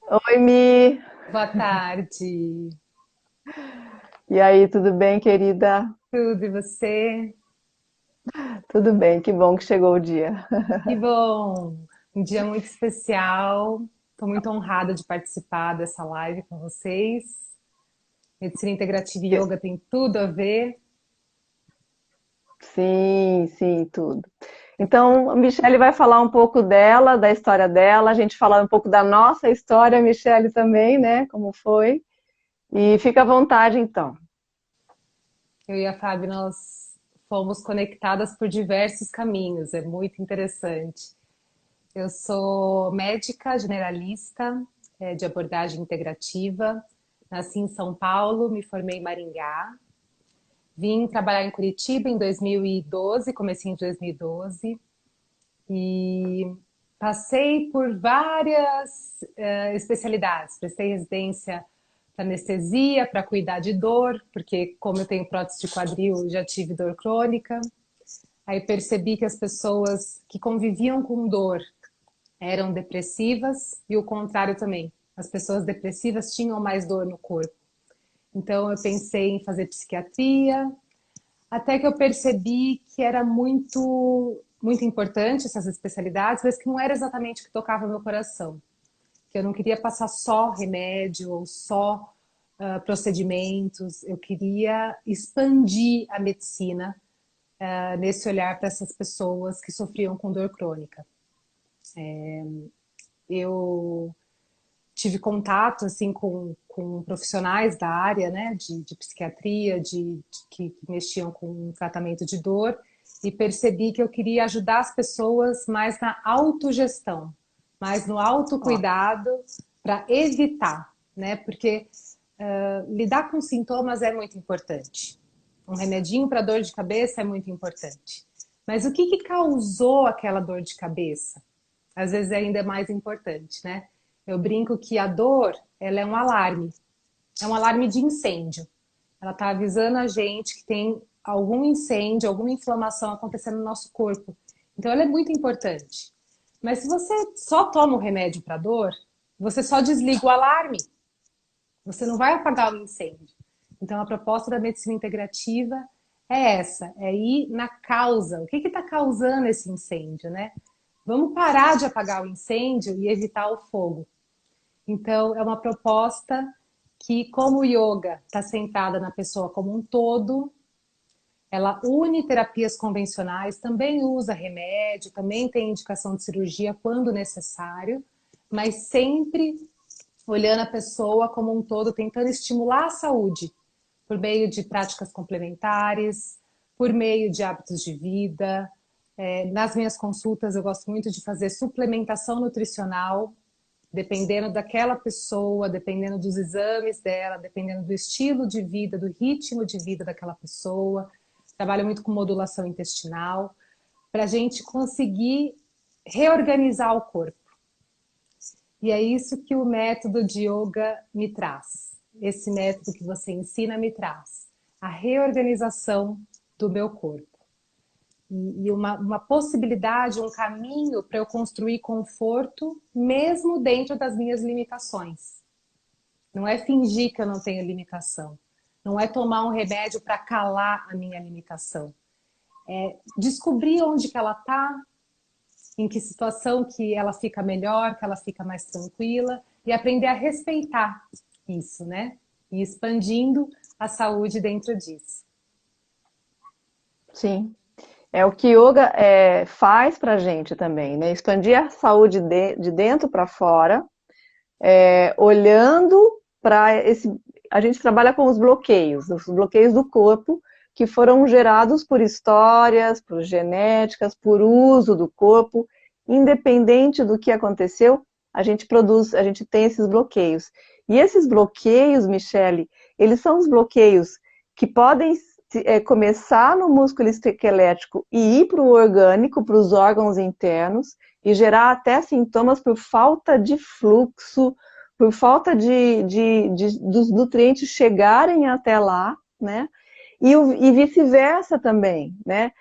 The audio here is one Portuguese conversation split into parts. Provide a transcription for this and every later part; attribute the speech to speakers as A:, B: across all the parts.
A: Oi, Mi.
B: Boa tarde.
A: E aí, tudo bem, querida?
B: Tudo e você?
A: Tudo bem, que bom que chegou o dia.
B: Que bom! Um dia muito especial. Estou muito honrada de participar dessa live com vocês. Medicina integrativa e yoga tem tudo a ver.
A: Sim, sim, tudo. Então, a Michelle vai falar um pouco dela, da história dela, a gente falar um pouco da nossa história, Michelle também, né? Como foi. E fica à vontade, então.
B: Eu e a Fábio, nós fomos conectadas por diversos caminhos. É muito interessante. Eu sou médica generalista, de abordagem integrativa. Nasci em São Paulo, me formei em Maringá. Vim trabalhar em Curitiba em 2012, comecinho de 2012, e passei por várias especialidades. Prestei residência para anestesia, para cuidar de dor, porque como eu tenho prótese de quadril, já tive dor crônica. Aí percebi que as pessoas que conviviam com dor eram depressivas e o contrário também. As pessoas depressivas tinham mais dor no corpo. Então eu pensei em fazer psiquiatria, até que eu percebi que era muito importante essas especialidades, mas que não era exatamente o que tocava no meu coração. Que eu não queria passar só remédio ou só procedimentos, eu queria expandir a medicina nesse olhar para essas pessoas que sofriam com dor crônica. Eu tive contato assim com profissionais da área, né, de psiquiatria, que mexiam com tratamento de dor e percebi que eu queria ajudar as pessoas mais na autogestão, mais no
A: Ó,
B: autocuidado para evitar, né? Porque lidar com sintomas é muito importante. Um remedinho para dor de cabeça é muito importante. Mas o que causou aquela dor de cabeça? Às vezes ainda é mais importante, né? Eu brinco que a dor, ela é um alarme de incêndio. Ela está avisando a gente que tem algum incêndio, alguma inflamação acontecendo no nosso corpo. Então ela é muito importante. Mas se você só toma o remédio para dor, você só desliga o alarme. Você não vai apagar o incêndio. Então a proposta da medicina integrativa é essa, é ir na causa. O que está causando esse incêndio, né? Vamos parar de apagar o incêndio e evitar o fogo. Então, é uma proposta que, como o yoga está centrada na pessoa como um todo, ela une terapias convencionais, também usa remédio, também tem indicação de cirurgia quando necessário, mas sempre olhando a pessoa como um todo, tentando estimular a saúde por meio de práticas complementares, por meio de hábitos de vida. Nas minhas consultas, eu gosto muito de fazer suplementação nutricional, dependendo daquela pessoa, dependendo dos exames dela, dependendo do estilo de vida, do ritmo de vida daquela pessoa. Trabalho muito com modulação intestinal, para a gente conseguir reorganizar o corpo. E é isso que o método de yoga me traz. Esse método que você ensina me traz a reorganização do meu corpo. E uma possibilidade, um caminho para eu construir conforto, mesmo dentro das minhas limitações. Não é fingir que eu não tenho limitação. Não é tomar um remédio para calar a minha limitação. É descobrir onde que ela está, em que situação que ela fica melhor, que ela fica mais tranquila e aprender a respeitar isso, né? E expandindo a saúde dentro disso.
A: sim. É o que yoga faz pra gente também, né? Expandir a saúde de dentro para fora, olhando para esse. A gente trabalha com os bloqueios do corpo que foram gerados por histórias, por genéticas, por uso do corpo, independente do que aconteceu, a gente produz, a gente tem esses bloqueios. E esses bloqueios, Michele, eles são os bloqueios que podem começar no músculo esquelético e ir para o orgânico, para os órgãos internos, e gerar até sintomas por falta de fluxo, por falta dos nutrientes chegarem até lá, né? E vice-versa também, né?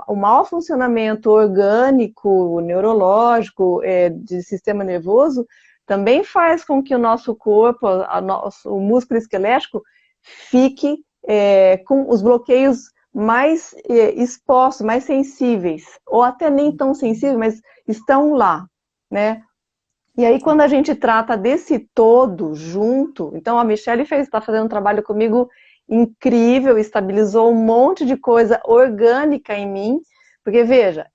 A: O mau funcionamento orgânico, neurológico, de sistema nervoso, também faz com que o nosso corpo, o músculo esquelético, fique com os bloqueios mais expostos, mais sensíveis, ou até nem tão sensíveis, mas estão lá, né? E aí, quando a gente trata desse todo junto, então a Michelle está fazendo um trabalho comigo incrível, estabilizou um monte de coisa orgânica em mim, porque veja,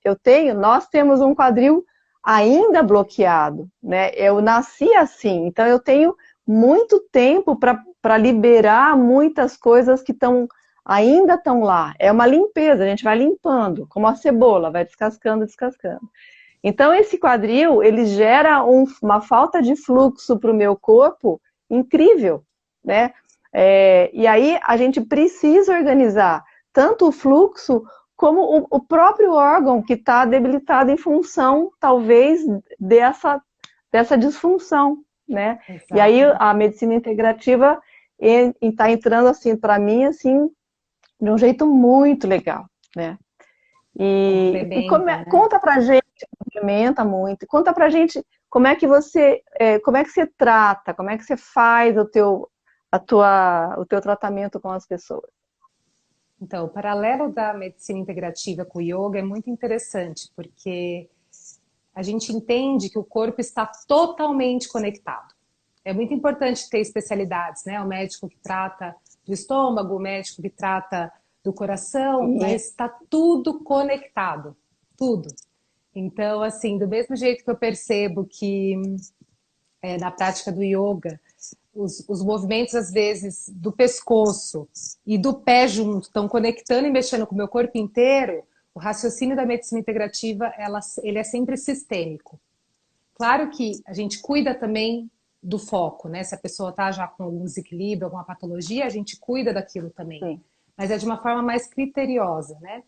A: nós temos um quadril ainda bloqueado, né? Eu nasci assim, então eu tenho muito tempo para liberar muitas coisas que ainda estão lá. É uma limpeza, a gente vai limpando, como a cebola, vai descascando, descascando. Então, esse quadril, ele gera uma falta de fluxo para o meu corpo incrível, né? E aí, a gente precisa organizar tanto o fluxo como o próprio órgão que está debilitado em função, talvez, dessa disfunção, né?
B: Exato.
A: E aí, a medicina integrativa está entrando, assim, para mim, assim, de um jeito muito legal, né?
B: Complementa, né?
A: Conta pra gente, complementa muito, conta pra gente como é que você trata, como é que você faz o teu tratamento com as pessoas.
B: Então, o paralelo da medicina integrativa com o yoga é muito interessante, porque a gente entende que o corpo está totalmente conectado. É muito importante ter especialidades, né? O médico que trata do estômago, o médico que trata do coração, mas está tudo conectado, tudo. Então, assim, do mesmo jeito que eu percebo que na prática do yoga, os movimentos, às vezes, do pescoço e do pé junto estão conectando e mexendo com o meu corpo inteiro, o raciocínio da medicina integrativa, ele é sempre sistêmico. Claro que a gente cuida também do foco, né? Se a pessoa está já com algum desequilíbrio, alguma patologia, a gente cuida daquilo também.
A: Sim.
B: Mas é de uma forma mais criteriosa, né?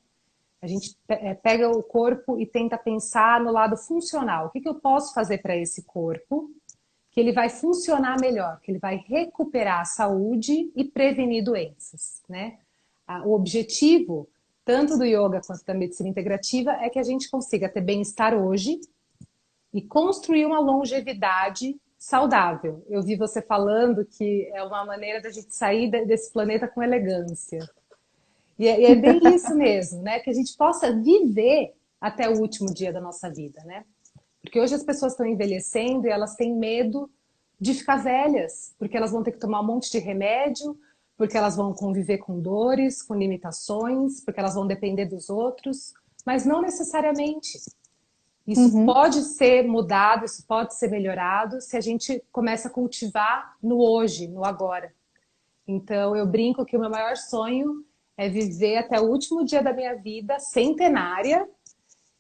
B: A gente pega o corpo e tenta pensar no lado funcional. O que eu posso fazer para esse corpo que ele vai funcionar melhor, que ele vai recuperar a saúde e prevenir doenças, né? O objetivo, tanto do yoga quanto da medicina integrativa, é que a gente consiga ter bem-estar hoje e construir uma longevidade saudável. Eu vi você falando que é uma maneira da gente sair desse planeta com elegância. E é bem isso mesmo, né? Que a gente possa viver até o último dia da nossa vida, né? Porque hoje as pessoas estão envelhecendo e elas têm medo de ficar velhas, porque elas vão ter que tomar um monte de remédio, porque elas vão conviver com dores, com limitações, porque elas vão depender dos outros, mas não necessariamente. Isso pode ser mudado, isso pode ser melhorado se a gente começa a cultivar no hoje, no agora. Então, eu brinco que o meu maior sonho é viver até o último dia da minha vida centenária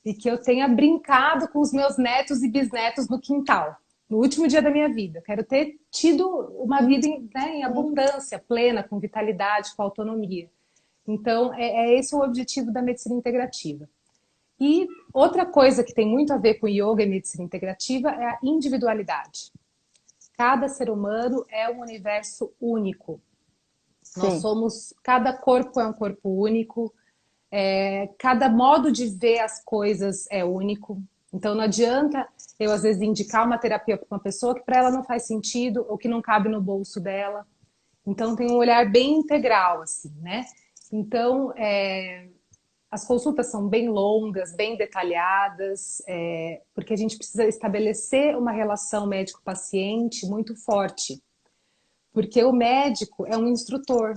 B: e que eu tenha brincado com os meus netos e bisnetos no quintal, no último dia da minha vida. Quero ter tido uma vida em abundância, plena, com vitalidade, com autonomia. Então, é esse o objetivo da medicina integrativa. E outra coisa que tem muito a ver com yoga e medicina integrativa é a individualidade. Cada ser humano é um universo único. Nós somos, cada corpo é um corpo único, cada modo de ver as coisas é único. Então não adianta eu às vezes indicar uma terapia para uma pessoa que para ela não faz sentido ou que não cabe no bolso dela. Então tem um olhar bem integral, assim, né? Então as consultas são bem longas, bem detalhadas, porque a gente precisa estabelecer uma relação médico-paciente muito forte. Porque o médico é um instrutor.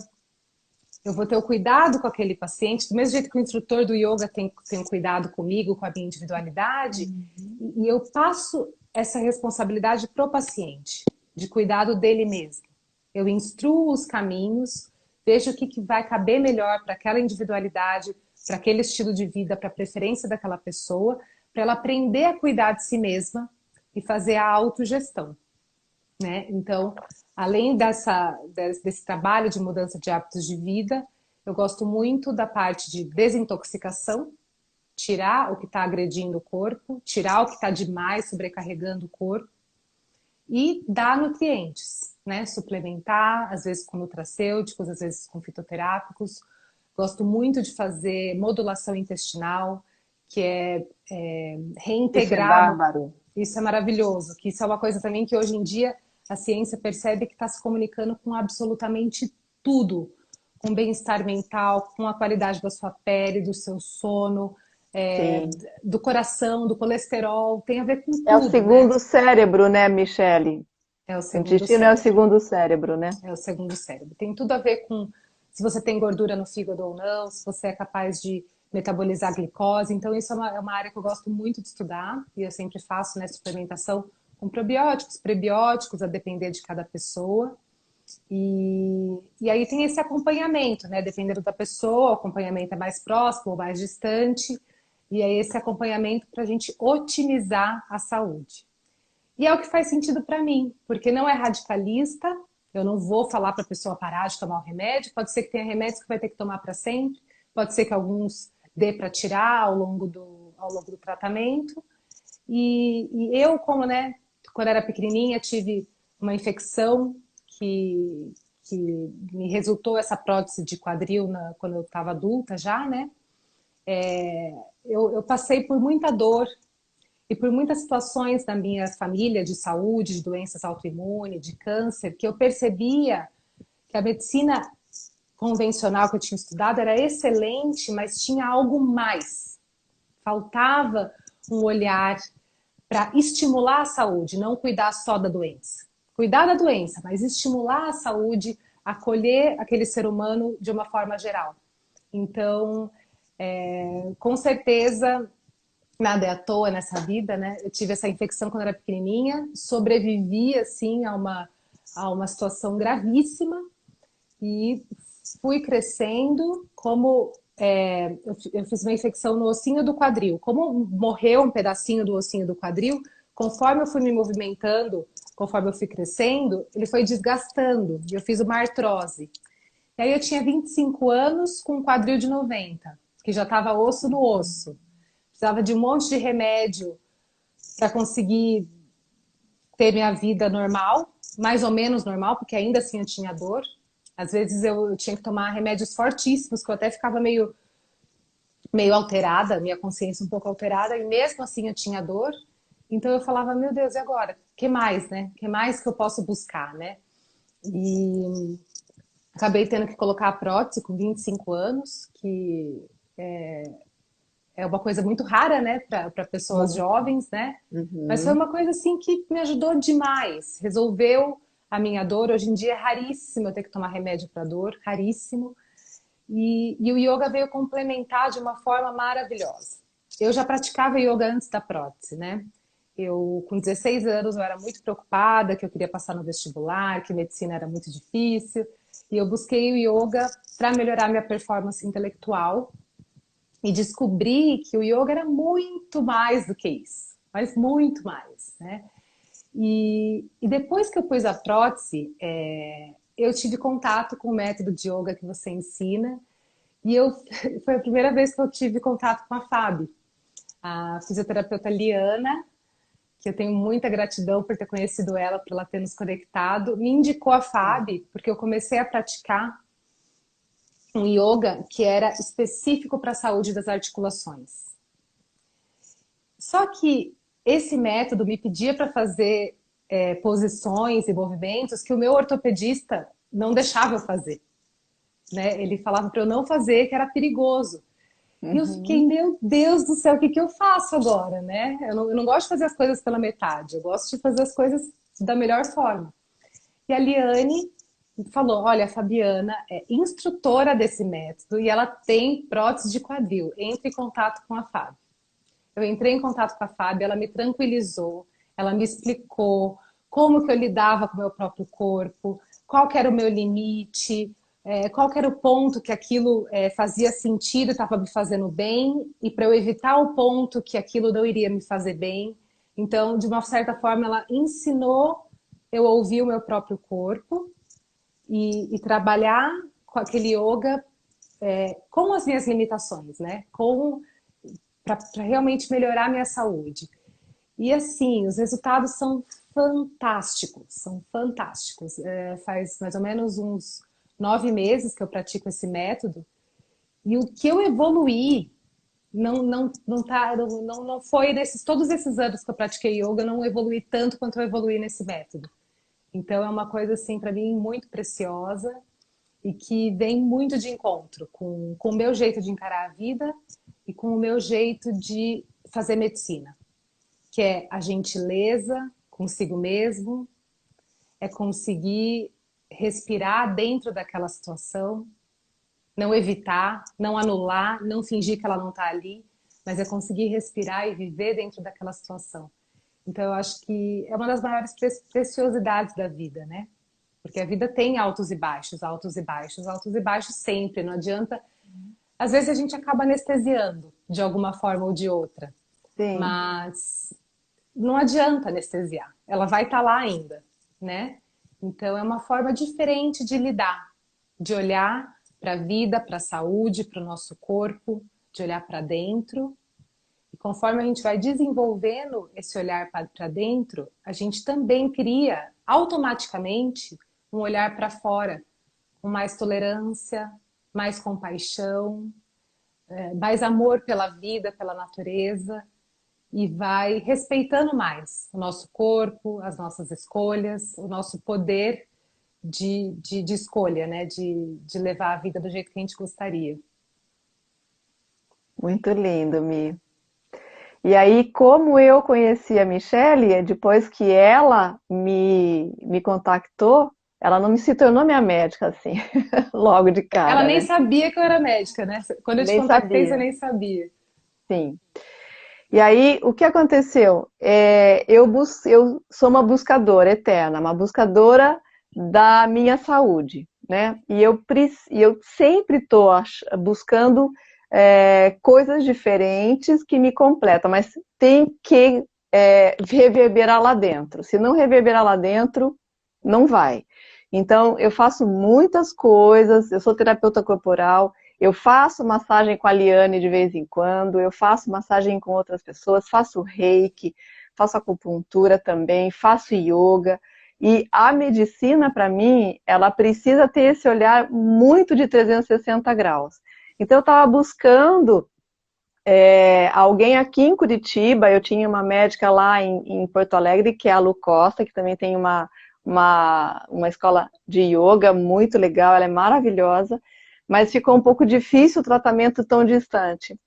B: Eu vou ter o cuidado com aquele paciente, do mesmo jeito que o instrutor do yoga tem um cuidado comigo, com a minha individualidade, e eu passo essa responsabilidade para o paciente, de cuidado dele mesmo. Eu instruo os caminhos, vejo o que vai caber melhor para aquela individualidade, para aquele estilo de vida, para a preferência daquela pessoa, para ela aprender a cuidar de si mesma e fazer a autogestão, né? Então, além desse trabalho de mudança de hábitos de vida, eu gosto muito da parte de desintoxicação, tirar o que está agredindo o corpo, tirar o que está demais sobrecarregando o corpo e dar nutrientes, né? Suplementar, às vezes com nutracêuticos, às vezes com fitoterápicos. Gosto muito de fazer modulação intestinal, que é
A: Isso é
B: reintegrar.
A: bárbaro.
B: Isso é maravilhoso, que isso é uma coisa também que hoje em dia a ciência percebe que está se comunicando com absolutamente tudo, com bem-estar mental, com a qualidade da sua pele, do seu sono, é,
A: Sim.
B: do coração, do colesterol, tem a ver com
A: É o
B: tudo, né?
A: segundo cérebro, né, Michele?
B: É o
A: O
B: segundo
A: intestino é o
B: cérebro.
A: segundo cérebro, né?
B: É o segundo cérebro. Tem tudo a ver com se você tem gordura no fígado ou não, se você é capaz de metabolizar a glicose. Então, isso é uma área que eu gosto muito de estudar e eu sempre faço, né, suplementação com probióticos, prebióticos, a depender de cada pessoa. E aí tem esse acompanhamento, né? Dependendo da pessoa, o acompanhamento é mais próximo ou mais distante. E é esse acompanhamento para a gente otimizar a saúde. E é o que faz sentido para mim, porque não é radicalista, eu não vou falar para a pessoa parar de tomar o remédio, pode ser que tenha remédios que vai ter que tomar para sempre, pode ser que alguns dê para tirar ao longo do tratamento. E eu, como, né, quando era pequenininha, tive uma infecção que, que me resultou essa prótese de quadril quando eu estava adulta já, né? Eu passei por muita dor e por muitas situações na minha família de saúde, de doenças autoimunes, de câncer, que eu percebia que a medicina convencional que eu tinha estudado era excelente, mas tinha algo mais. Faltava um olhar para estimular a saúde, não cuidar só da doença. Cuidar da doença, mas estimular a saúde, acolher aquele ser humano de uma forma geral. Então, com certeza, nada é à toa nessa vida, né? Eu tive essa infecção quando era pequenininha, sobrevivi, assim, a uma situação gravíssima e fui crescendo como... eu fiz uma infecção no ossinho do quadril. Como morreu um pedacinho do ossinho do quadril, conforme eu fui me movimentando, conforme eu fui crescendo, ele foi desgastando e eu fiz uma artrose. E aí eu tinha 25 anos com um quadril de 90, que já estava osso no osso. Precisava de um monte de remédio para conseguir ter minha vida normal, mais ou menos normal, porque ainda assim eu tinha dor. Às vezes eu tinha que tomar remédios fortíssimos, que eu até ficava meio alterada, minha consciência um pouco alterada, e mesmo assim eu tinha dor. Então eu falava, meu Deus, e agora? O que mais, né? O que mais que eu posso buscar, né? E acabei tendo que colocar a prótese com 25 anos, que é uma coisa muito rara, né, para pessoas
A: Muito.
B: jovens, né? Mas foi
A: Uhum.
B: uma coisa assim que me ajudou demais. Resolveu a minha dor. Hoje em dia é raríssimo eu ter que tomar remédio para dor, raríssimo. E o yoga veio complementar de uma forma maravilhosa. Eu já praticava yoga antes da prótese, né? Eu, com 16 anos, eu era muito preocupada, que eu queria passar no vestibular, que medicina era muito difícil. E eu busquei o yoga para melhorar minha performance intelectual e descobri que o yoga era muito mais do que isso, mas muito mais, né? E depois que eu pus a prótese, eu tive contato com o método de yoga que você ensina e foi a primeira vez que eu tive contato com a Fábio, a fisioterapeuta Liana, que eu tenho muita gratidão por ter conhecido ela, por ela ter nos conectado, me indicou a Fábio porque eu comecei a praticar um yoga que era específico para a saúde das articulações. Só que esse método me pedia para fazer posições e movimentos que o meu ortopedista não deixava eu fazer. Né? Ele falava para eu não fazer, que era perigoso. E eu fiquei,
A: Uhum.
B: meu Deus do céu, o que, que eu faço agora? Né? Eu não gosto de fazer as coisas pela metade, eu gosto de fazer as coisas da melhor forma. E a Liane falou, olha, a Fabiana é instrutora desse método e ela tem prótese de quadril. Entre em contato com a Fábio. Eu entrei em contato com a Fábio, ela me tranquilizou, ela me explicou como que eu lidava com o meu próprio corpo, qual que era o meu limite, qual que era o ponto que aquilo fazia sentido, estava me fazendo bem, e para eu evitar o ponto que aquilo não iria me fazer bem. Então, de uma certa forma, ela ensinou eu ouvir o meu próprio corpo e trabalhar com aquele yoga com as minhas limitações, né? Para realmente melhorar a minha saúde. E assim, os resultados são fantásticos, são fantásticos. Faz mais ou menos uns 9 meses que eu pratico esse método e o que eu evoluí não foi todos esses anos que eu pratiquei yoga, eu não evolui tanto quanto eu evolui nesse método. Então é uma coisa assim para mim muito preciosa e que vem muito de encontro com o meu jeito de encarar a vida e com o meu jeito de fazer medicina, que é a gentileza consigo mesmo, é conseguir respirar dentro daquela situação, não evitar, não anular, não fingir que ela não está ali, mas é conseguir respirar e viver dentro daquela situação. Então eu acho que é uma das maiores preciosidades da vida, né? Porque a vida tem altos e baixos, altos e baixos, altos e baixos sempre. Não adianta. Às vezes a gente acaba anestesiando de alguma forma ou de outra,
A: Sim.
B: mas não adianta anestesiar. Ela vai estar lá ainda, né? Então é uma forma diferente de lidar, de olhar para a vida, para a saúde, para o nosso corpo, de olhar para dentro. E conforme a gente vai desenvolvendo esse olhar para dentro, a gente também cria automaticamente um olhar para fora, com mais tolerância, mais compaixão, mais amor pela vida, pela natureza, e vai respeitando mais o nosso corpo, as nossas escolhas, o nosso poder de escolha, né? De levar a vida do jeito que a gente gostaria.
A: Muito lindo, Mi. E aí, como eu conheci a Michelle, depois que ela me contactou, ela não me se tornou minha médica, assim, logo de
B: Ela
A: cara,
B: nem
A: né?
B: sabia que eu era médica, né? Quando eu te
A: Nem
B: contactei, você
A: sabia,
B: nem sabia.
A: sim. E aí, o que aconteceu? Eu sou uma buscadora eterna, uma buscadora da minha saúde, né? E eu sempre estou buscando coisas diferentes que me completam, mas tem que reverberar lá dentro. Se não reverberar lá dentro, não vai. Então, eu faço muitas coisas, eu sou terapeuta corporal, eu faço massagem com a Liane de vez em quando, eu faço massagem com outras pessoas, faço reiki, faço acupuntura também, faço yoga. E a medicina, para mim, ela precisa ter esse olhar muito de 360 graus. Então, eu estava buscando alguém aqui em Curitiba, eu tinha uma médica lá em Porto Alegre, que é a Lu Costa, que também tem uma escola de yoga muito legal, ela é maravilhosa, mas ficou um pouco difícil o tratamento tão distante.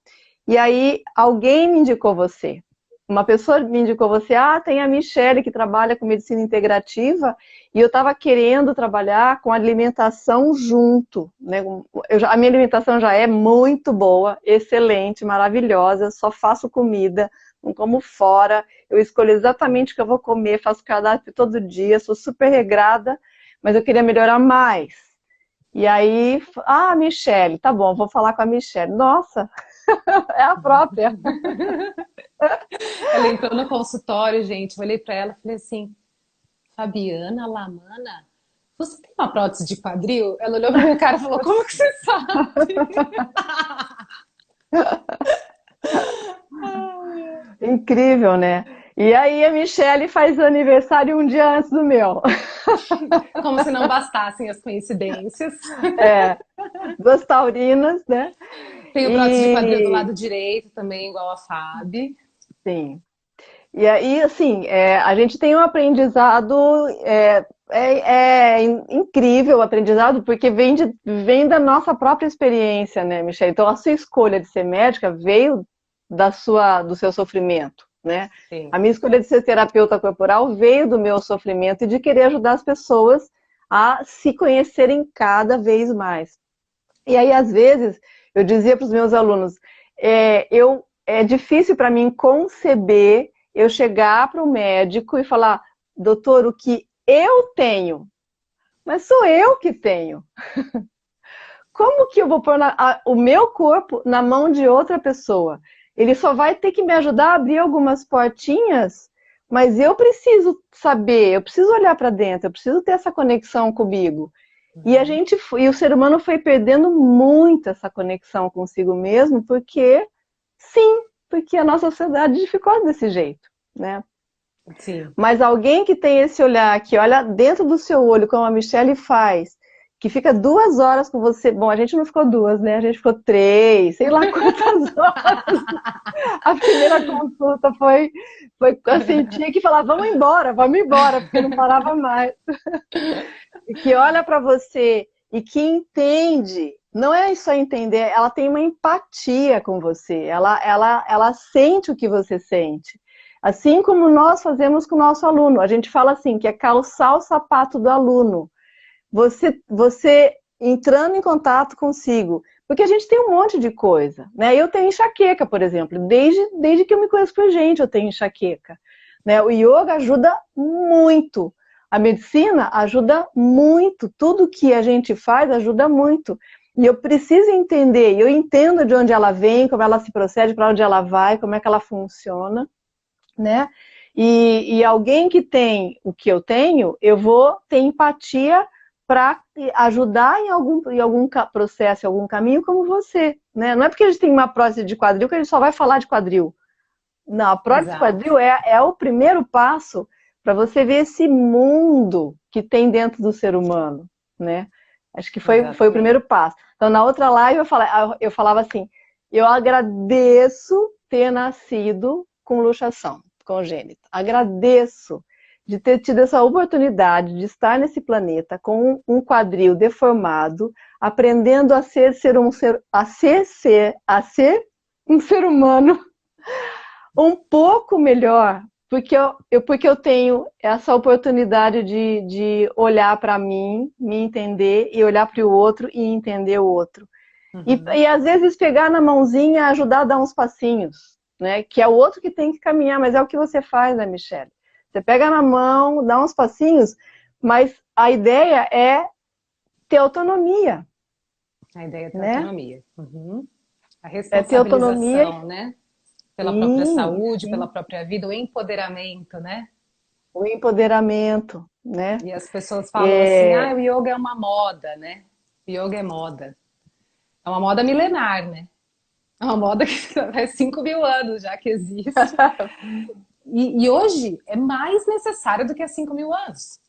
A: E aí, alguém me indicou você. Uma pessoa me indicou você, tem a Michelle que trabalha com medicina integrativa, e eu estava querendo trabalhar com alimentação junto, né? A minha alimentação já é muito boa, excelente, maravilhosa, só faço comida, não como fora, eu escolho exatamente o que eu vou comer, faço cardápio todo dia, sou super regrada, mas eu queria melhorar mais. E aí, Michelle, tá bom, vou falar com a Michelle. Nossa, é a própria.
B: Ela entrou no consultório, gente. Eu olhei para ela e falei assim: Fabiana Lamana, você tem uma prótese de quadril? Ela olhou pra minha cara e falou: Como que você sabe?
A: Incrível, né? E aí a Michelle faz aniversário um dia antes do meu.
B: Como se não bastassem as coincidências.
A: É, duas taurinas, né?
B: Tenho prótese de quadril do
A: E
B: lado direito também, igual a Fábio.
A: sim. E aí, assim, a gente tem um aprendizado incrível o aprendizado, porque vem da nossa própria experiência, né, Michelle? Então, a sua escolha de ser médica veio do seu sofrimento, né?
B: Sim.
A: A minha escolha de ser terapeuta corporal veio do meu sofrimento e de querer ajudar as pessoas a se conhecerem cada vez mais. E aí, às vezes, eu dizia para os meus alunos, é difícil para mim conceber eu chegar para o médico e falar, doutor, o que eu tenho? Mas sou eu que tenho. Como que eu vou pôr o meu corpo na mão de outra pessoa? Ele só vai ter que me ajudar a abrir algumas portinhas, mas eu preciso saber, eu preciso olhar para dentro, eu preciso ter essa conexão comigo. E o ser humano foi perdendo muito essa conexão consigo mesmo, porque a nossa sociedade ficou desse jeito, né?
B: Sim.
A: Mas alguém que tem esse olhar, que olha dentro do seu olho, como a Michelle faz, que fica 2 horas com você. Bom, a gente não ficou 2, né? A gente ficou 3, sei lá quantas horas. A primeira consulta eu sentia que falava, vamos embora, porque não parava mais. E que olha para você e que entende, não é só entender, ela tem uma empatia com você, ela sente o que você sente. Assim como nós fazemos com o nosso aluno. A gente fala assim, que é calçar o sapato do aluno. Você entrando em contato consigo. Porque a gente tem um monte de coisa, né? Eu tenho enxaqueca, por exemplo. Desde que eu me conheço por gente, eu tenho enxaqueca. Né? O yoga ajuda muito. A medicina ajuda muito. Tudo que a gente faz ajuda muito. E eu preciso entender, eu entendo de onde ela vem, como ela se procede, para onde ela vai, como é que ela funciona, né? E alguém que tem o que eu tenho, eu vou ter empatia para ajudar em algum processo, em algum caminho, como você, né? Não é porque a gente tem uma prótese de quadril que a gente só vai falar de quadril. Não, a prótese de quadril é o primeiro passo para você ver esse mundo que tem dentro do ser humano, né? Acho que foi o primeiro passo. Então, na outra live, eu falava assim, eu agradeço ter nascido com luxação congênita. Agradeço de ter tido essa oportunidade de estar nesse planeta com um quadril deformado, aprendendo a ser um ser humano um pouco melhor, porque eu tenho essa oportunidade de olhar para mim, me entender, e olhar para o outro e entender o outro. E às vezes pegar na mãozinha e ajudar a dar uns passinhos, né? Que é o outro que tem que caminhar, mas é o que você faz, né, Michele? Você pega na mão, dá uns passinhos, mas a ideia é ter autonomia.
B: A ideia é ter
A: né?
B: autonomia. A
A: É ter autonomia.
B: responsabilização, né? Pela própria saúde, pela própria vida, o empoderamento, né?
A: O empoderamento, né?
B: E as pessoas falam assim, o yoga é uma moda, né? O yoga é moda. É uma moda milenar, né? É uma moda que faz 5.000 anos já que existe. E hoje é mais necessário do que há 5.000 anos.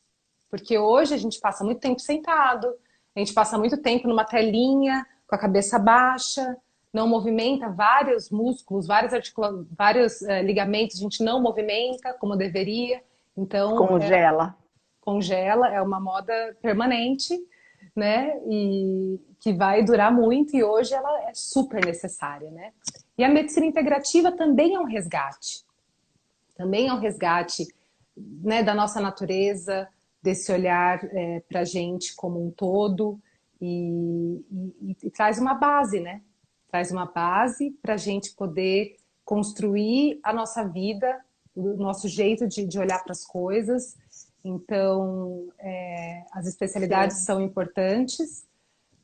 B: Porque hoje a gente passa muito tempo sentado, a gente passa muito tempo numa telinha, com a cabeça baixa, não movimenta vários músculos, vários ligamentos, a gente não movimenta como deveria. Então, congela, é uma moda permanente, né? E que vai durar muito e hoje ela é super necessária, né? E a medicina integrativa também é um resgate. Também é um resgate, né, da nossa natureza, desse olhar para a gente como um todo e traz uma base, né? Traz uma base para a gente poder construir a nossa vida, o nosso jeito de olhar para as coisas. Então, as especialidades são importantes,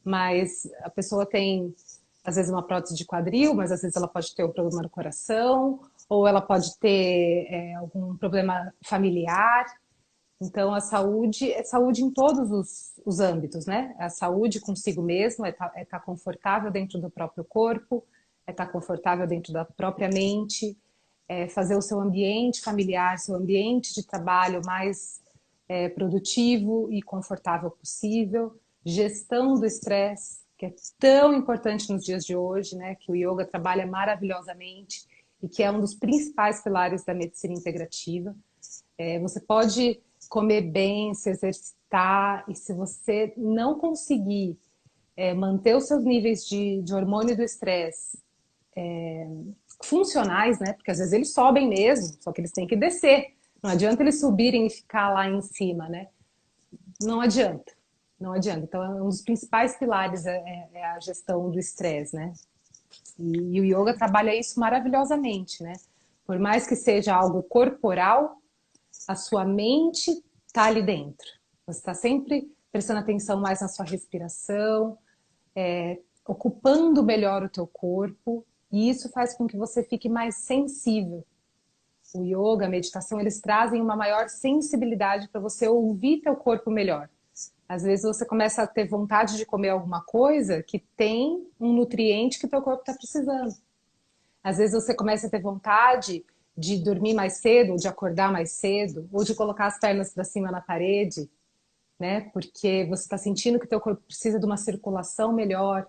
B: mas a pessoa tem, às vezes, uma prótese de quadril, mas às vezes ela pode ter um problema no coração, ou ela pode ter algum problema familiar. Então, a saúde é saúde em todos os âmbitos, né? A saúde consigo mesmo, é estar confortável dentro do próprio corpo, é estar confortável dentro da própria mente, é fazer o seu ambiente familiar, seu ambiente de trabalho mais produtivo e confortável possível, gestão do estresse, que é tão importante nos dias de hoje, né? Que o yoga trabalha maravilhosamente e que é um dos principais pilares da medicina integrativa. Você pode comer bem, se exercitar, e se você não conseguir manter os seus níveis de hormônio do estresse funcionais, né? Porque às vezes eles sobem mesmo, só que eles têm que descer. Não adianta eles subirem e ficar lá em cima, né? Não adianta. Não adianta. Então, um dos principais pilares é a gestão do estresse, né? E o yoga trabalha isso maravilhosamente, né? Por mais que seja algo corporal, a sua mente está ali dentro. Você está sempre prestando atenção mais na sua respiração, ocupando melhor o teu corpo, e isso faz com que você fique mais sensível. O yoga, a meditação, eles trazem uma maior sensibilidade para você ouvir teu corpo melhor. Às vezes você começa a ter vontade de comer alguma coisa que tem um nutriente que teu corpo está precisando. Às vezes você começa a ter vontade de dormir mais cedo, ou de acordar mais cedo, ou de colocar as pernas para cima na parede, né? Porque você está sentindo que o teu corpo precisa de uma circulação melhor,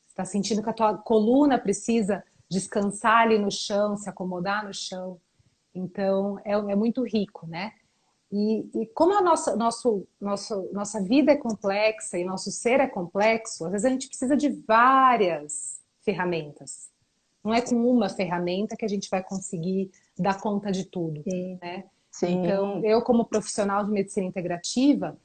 B: está sentindo que a tua coluna precisa descansar ali no chão, se acomodar no chão. Então, é muito rico, né? E como a nossa vida é complexa e nosso ser é complexo, às vezes a gente precisa de várias ferramentas. Não é com uma ferramenta que a gente vai conseguir dar conta de tudo,
A: Sim,
B: né? Então,
A: sim.
B: eu como profissional de medicina integrativa,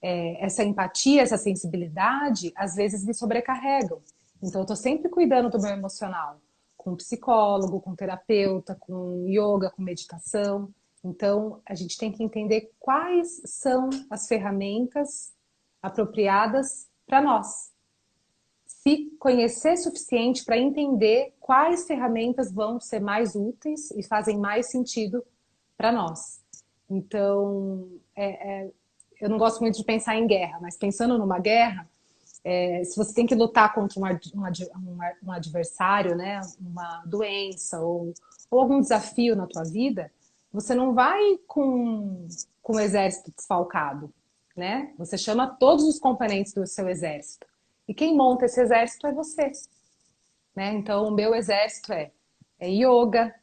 B: essa empatia, essa sensibilidade, às vezes me sobrecarregam. Então, eu estou sempre cuidando do meu emocional, com psicólogo, com terapeuta, com yoga, com meditação. Então, a gente tem que entender quais são as ferramentas apropriadas para nós. Se conhecer suficiente para entender quais ferramentas vão ser mais úteis e fazem mais sentido para nós. Então, eu não gosto muito de pensar em guerra, mas pensando numa guerra, se você tem que lutar contra um adversário, né, uma doença ou algum desafio na tua vida, você não vai com o exército desfalcado, né? Você chama todos os componentes do seu exército. E quem monta esse exército é você, né? Então, o meu exército é yoga,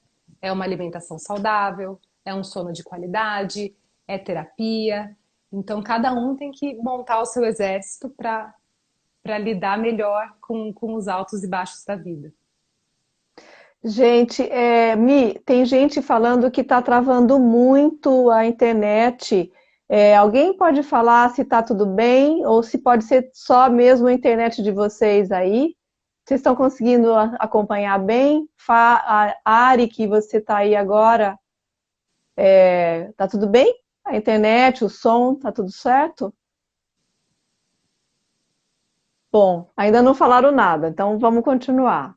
B: é uma alimentação saudável, é um sono de qualidade, é terapia. Então, cada um tem que montar o seu exército para lidar melhor com os altos e baixos da vida.
A: Gente, Mi, tem gente falando que está travando muito a internet. Alguém pode falar se está tudo bem ou se pode ser só mesmo a internet de vocês aí? Vocês estão conseguindo acompanhar bem? A Ari, que você está aí agora, tá tudo bem? A internet, o som, tá tudo certo? Bom, ainda não falaram nada, então vamos continuar.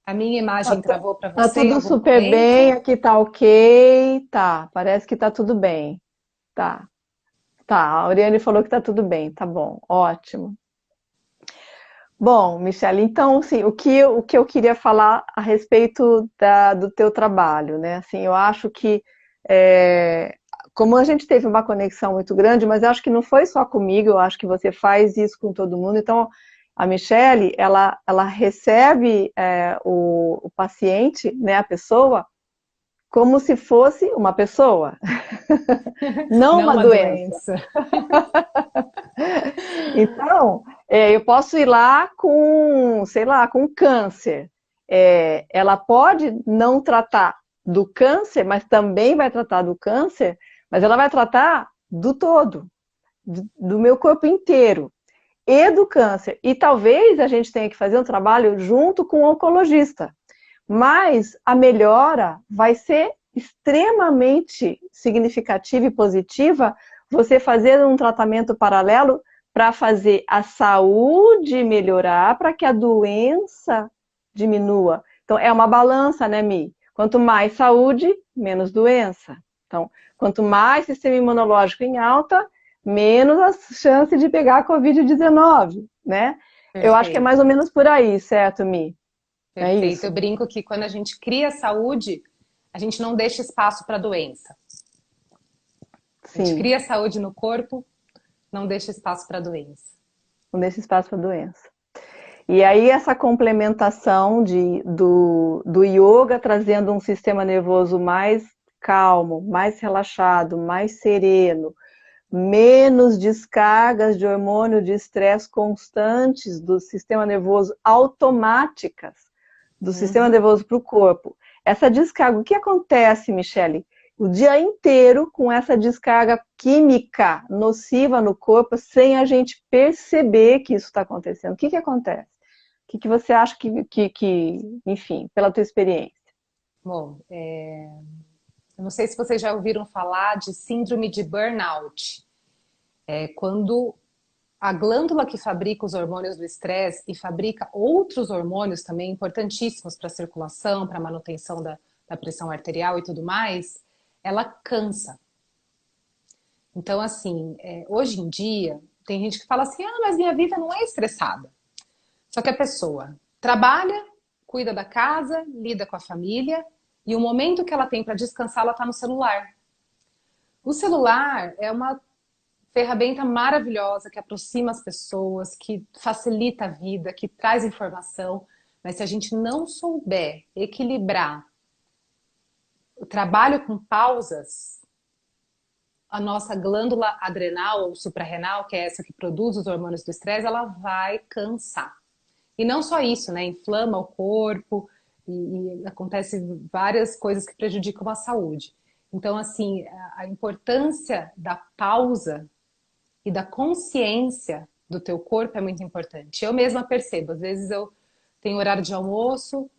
B: A minha
A: Tá,
B: imagem travou para
A: tá
B: você em
A: tudo
B: algum
A: super bem,
B: momento?
A: aqui tá ok, tá, parece que tá tudo bem. Tá, tá, a Oriane falou que tá tudo bem, tá bom, ótimo. Bom, Michele, então, sim, o que eu queria falar a respeito do teu trabalho, né? Assim, eu acho que, é, como a gente teve uma conexão muito grande, mas eu acho que não foi só comigo, eu acho que você faz isso com todo mundo. Então, a Michele, ela recebe o paciente, né, a pessoa, como se fosse uma pessoa, não
B: Não
A: uma
B: uma
A: doença.
B: doença.
A: Então, eu posso ir lá com, sei lá, com câncer. Ela pode não tratar do câncer, mas também vai tratar do câncer, mas ela vai tratar do todo, do meu corpo inteiro e do câncer. E talvez a gente tenha que fazer um trabalho junto com o oncologista. Mas a melhora vai ser extremamente significativa e positiva você fazer um tratamento paralelo para fazer a saúde melhorar, para que a doença diminua. Então, é uma balança, né, Mi? Quanto mais saúde, menos doença. Então, quanto mais sistema imunológico em alta, menos a chance de pegar a Covid-19, né? Eu acho que é mais
B: Perfeito,
A: ou menos por aí, certo, Mi? É
B: perfeito. Eu
A: isso?
B: brinco que quando a gente cria saúde, a gente não deixa espaço para doença. A gente
A: Sim.
B: cria saúde no corpo, não deixa espaço para doença.
A: Não deixa espaço para doença. E aí essa complementação do yoga trazendo um sistema nervoso mais calmo, mais relaxado, mais sereno, menos descargas de hormônio de estresse constantes do sistema nervoso automáticas do sistema
B: Uhum.
A: nervoso para o corpo. Essa descarga, o que acontece, Michele? O dia inteiro com essa descarga química nociva no corpo, sem a gente perceber que isso está acontecendo. O que acontece? O que você acha enfim, pela tua experiência?
B: Bom, eu não sei se vocês já ouviram falar de síndrome de burnout. É quando a glândula que fabrica os hormônios do estresse e fabrica outros hormônios também importantíssimos para a circulação, para a manutenção da pressão arterial e tudo mais, ela cansa. Então, assim, hoje em dia, tem gente que fala assim: ah, mas minha vida não é estressada. Só que a pessoa trabalha, cuida da casa, lida com a família, e o momento que ela tem para descansar, ela está no celular. O celular é uma ferramenta maravilhosa que aproxima as pessoas, que facilita a vida, que traz informação, mas se a gente não souber equilibrar o trabalho com pausas, a nossa glândula adrenal ou suprarrenal, que é essa que produz os hormônios do estresse, ela vai cansar. E não só isso, né? Inflama o corpo e acontece várias coisas que prejudicam a saúde. Então, assim, a importância da pausa e da consciência do teu corpo é muito importante. Eu mesma percebo, às vezes eu tenho horário de almoço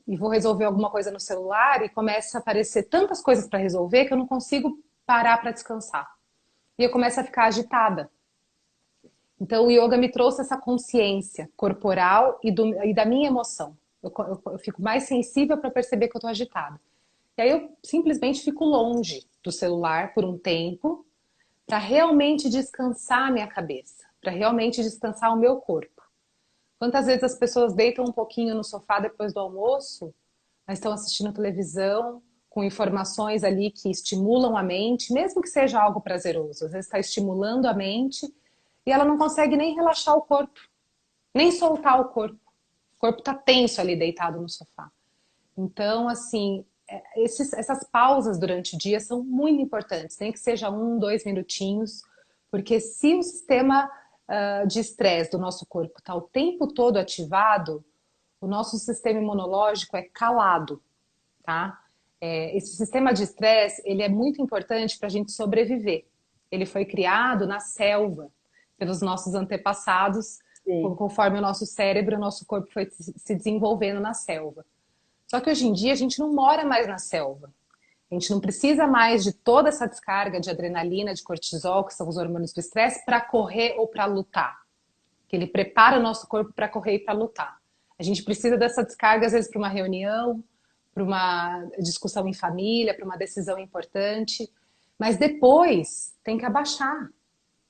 B: e vou resolver alguma coisa no celular e começa a aparecer tantas coisas para resolver que eu não consigo parar para descansar. E eu começo a ficar agitada. Então o yoga me trouxe essa consciência corporal e da minha emoção. Eu fico mais sensível para perceber que eu estou agitada. E aí eu simplesmente fico longe do celular por um tempo para realmente descansar a minha cabeça, para realmente descansar o meu corpo. Quantas vezes as pessoas deitam um pouquinho no sofá depois do almoço, mas estão assistindo televisão, com informações ali que estimulam a mente, mesmo que seja algo prazeroso. Às vezes está estimulando a mente e ela não consegue nem relaxar o corpo, nem soltar o corpo. O corpo está tenso ali deitado no sofá. Então, assim, essas pausas durante o dia são muito importantes. Nem que seja 1, 2 minutinhos, porque se o sistema de estresse do nosso corpo está o tempo todo ativado, o nosso sistema imunológico é calado, tá? Esse sistema de estresse, ele é muito importante para a gente sobreviver. Ele foi criado na selva pelos nossos antepassados,
A: Sim.
B: conforme o nosso cérebro, o nosso corpo foi se desenvolvendo na selva. Só que hoje em dia a gente não mora mais na selva. A gente não precisa mais de toda essa descarga de adrenalina, de cortisol, que são os hormônios do estresse, para correr ou para lutar. Que ele prepara o nosso corpo para correr e para lutar. A gente precisa dessa descarga, às vezes, para uma reunião, para uma discussão em família, para uma decisão importante. Mas depois tem que abaixar.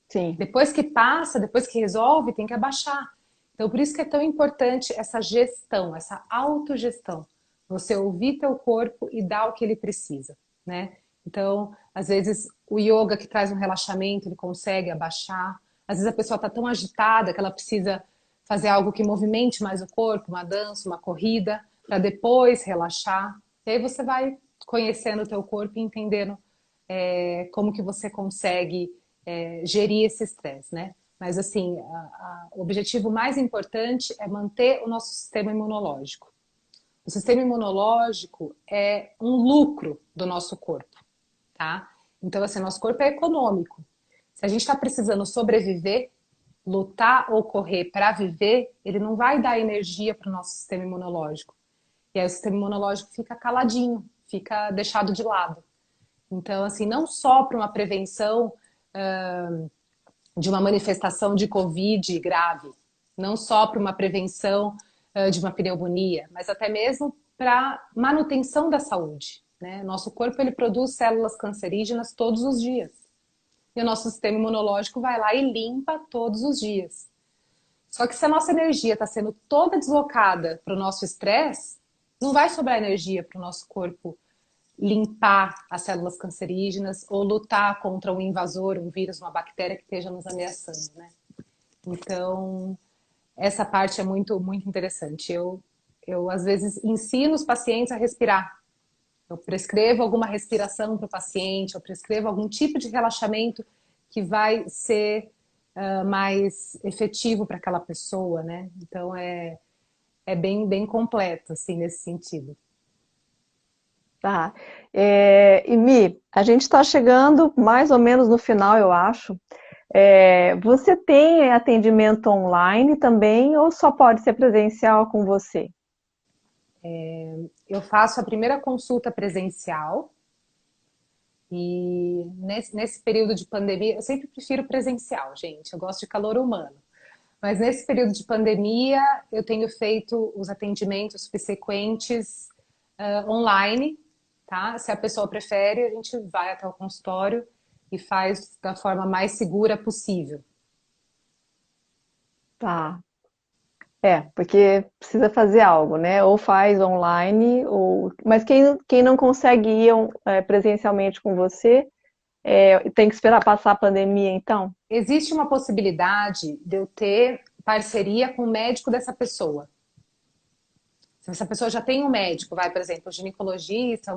A: Sim.
B: Depois que passa, depois que resolve, tem que abaixar. Então, por isso que é tão importante essa gestão, essa autogestão. Você ouvir teu corpo e dar o que ele precisa, né? Então, às vezes, o yoga que traz um relaxamento, ele consegue abaixar. Às vezes a pessoa está tão agitada que ela precisa fazer algo que movimente mais o corpo, uma dança, uma corrida, para depois relaxar. E aí você vai conhecendo o teu corpo e entendendo como que você consegue gerir esse estresse, né? Mas assim, o objetivo mais importante é manter o nosso sistema imunológico. O sistema imunológico é um lucro do nosso corpo, tá? Então, assim, nosso corpo é econômico. Se a gente está precisando sobreviver, lutar ou correr para viver, ele não vai dar energia para o nosso sistema imunológico. E aí o sistema imunológico fica caladinho, fica deixado de lado. Então, assim, não só para uma prevenção de uma manifestação de Covid grave, não só para uma prevenção de uma pneumonia, mas até mesmo para manutenção da saúde, né? Nosso corpo ele produz células cancerígenas todos os dias. E o nosso sistema imunológico vai lá e limpa todos os dias. Só que se a nossa energia está sendo toda deslocada para o nosso estresse, não vai sobrar energia para o nosso corpo limpar as células cancerígenas ou lutar contra um invasor, um vírus, uma bactéria que esteja nos ameaçando, né? Então, essa parte é muito, muito interessante. Eu às vezes, ensino os pacientes a respirar. Eu prescrevo alguma respiração para o paciente, eu prescrevo algum tipo de relaxamento que vai ser mais efetivo para aquela pessoa, né? Então, é bem, bem completo, assim, nesse sentido.
A: Tá. E Mi, a gente está chegando mais ou menos no final, eu acho. Você tem atendimento online também ou só pode ser presencial com você?
B: Eu faço a primeira consulta presencial e nesse período de pandemia, eu sempre prefiro presencial, gente. Eu gosto de calor humano. Mas nesse período de pandemia, eu tenho feito os atendimentos subsequentes online, tá? Se a pessoa prefere, a gente vai até o consultório e faz da forma mais segura possível.
A: Tá. Porque precisa fazer algo, né? Ou faz online, ou... mas quem não consegue ir presencialmente com você, tem que esperar passar a pandemia, então?
B: Existe uma possibilidade de eu ter parceria com o médico dessa pessoa. Se essa pessoa já tem um médico, vai, por exemplo, um ginecologista,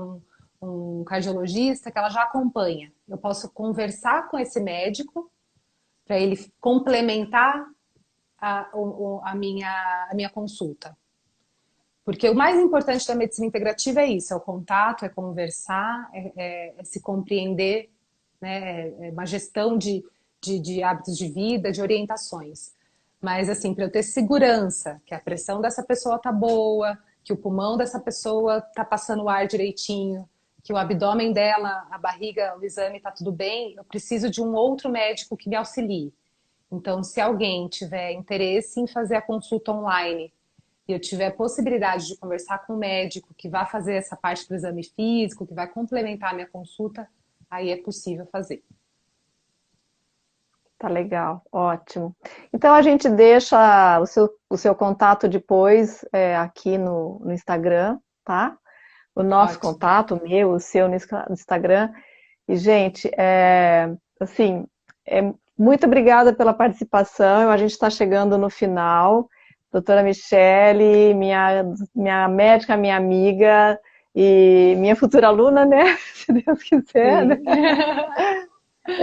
B: um cardiologista, que ela já acompanha. Eu posso conversar com esse médico para ele complementar a minha consulta. Porque o mais importante da medicina integrativa é isso, é o contato, é conversar, é se compreender, né? É uma gestão de hábitos de vida, de orientações. Mas, assim, para eu ter segurança que a pressão dessa pessoa tá boa, que o pulmão dessa pessoa tá passando o ar direitinho, que o abdômen dela, a barriga, o exame tá tudo bem, eu preciso de um outro médico que me auxilie. Então, se alguém tiver interesse em fazer a consulta online e eu tiver a possibilidade de conversar com o médico que vai fazer essa parte do exame físico, que vai complementar a minha consulta, aí é possível fazer.
A: Tá legal, ótimo. Então a gente deixa o seu contato depois aqui no Instagram, tá? O nosso
B: Ótimo.
A: contato, o meu, o seu no Instagram. E, gente, assim, muito obrigada pela participação. A gente está chegando no final. Doutora Michele, minha médica, minha amiga e minha futura aluna, né? Se Deus quiser, né?
B: Sim.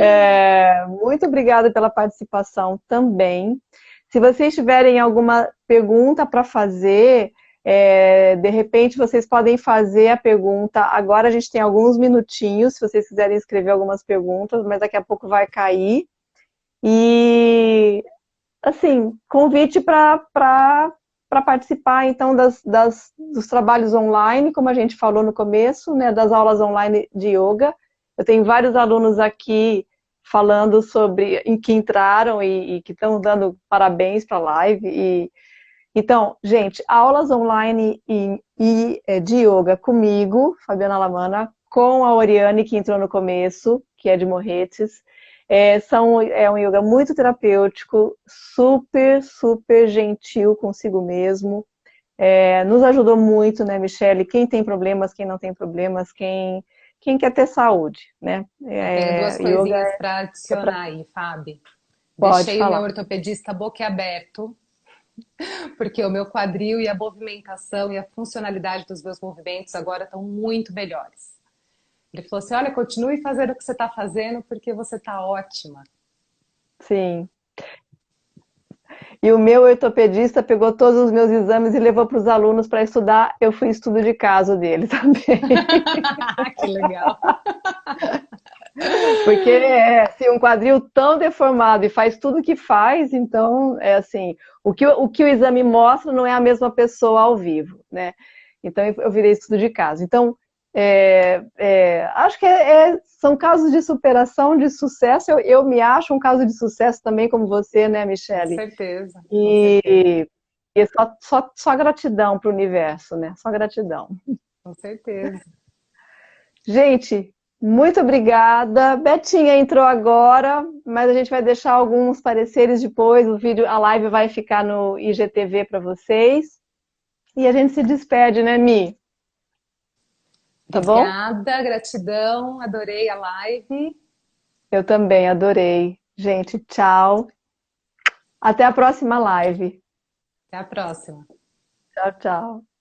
A: Muito obrigada pela participação também. Se vocês tiverem alguma pergunta para fazer, de repente vocês podem fazer a pergunta. Agora a gente tem alguns minutinhos, se vocês quiserem escrever algumas perguntas, mas daqui a pouco vai cair. E, assim, convite para participar, então, dos trabalhos online, como a gente falou no começo, né, das aulas online de yoga. Eu tenho vários alunos aqui falando sobre, em que entraram e que estão dando parabéns para a live. Então, gente, aulas online de yoga comigo, Fabiana Lamana, com a Oriane, que entrou no começo, que é de Morretes. É um yoga muito terapêutico, super, super gentil consigo mesmo. Nos ajudou muito, né, Michele? Quem tem problemas, quem não tem problemas, quem quer ter saúde, né?
B: Eu tenho duas
A: Yoga
B: coisinhas para adicionar aí, Fábio.
A: pode
B: Deixei o meu
A: falar.
B: ortopedista boquiaberto, porque o meu quadril e a movimentação e a funcionalidade dos meus movimentos agora estão muito melhores. Ele falou assim, olha, continue fazendo o que você está fazendo, porque você está ótima.
A: Sim. E o meu ortopedista pegou todos os meus exames e levou para os alunos para estudar. Eu fui estudo de caso dele também.
B: Que legal.
A: Porque assim, um quadril tão deformado e faz tudo que faz, então é assim, o que o exame mostra não é a mesma pessoa ao vivo, né? Então eu virei estudo de caso. Então, acho que são casos de superação, de sucesso. Eu me acho um caso de sucesso também, como você, né,
B: Com
A: Michele?
B: certeza, com certeza.
A: E só gratidão para o universo, né? Só gratidão.
B: Com certeza.
A: Gente, muito obrigada. Betinha entrou agora, mas a gente vai deixar alguns pareceres depois. O vídeo, a live vai ficar no IGTV para vocês. E a gente se despede, né, Mi? Tá bom?
B: Obrigada, gratidão, adorei a live.
A: Eu também adorei. Gente, tchau. Até a próxima live.
B: Até a próxima.
A: Tchau, tchau.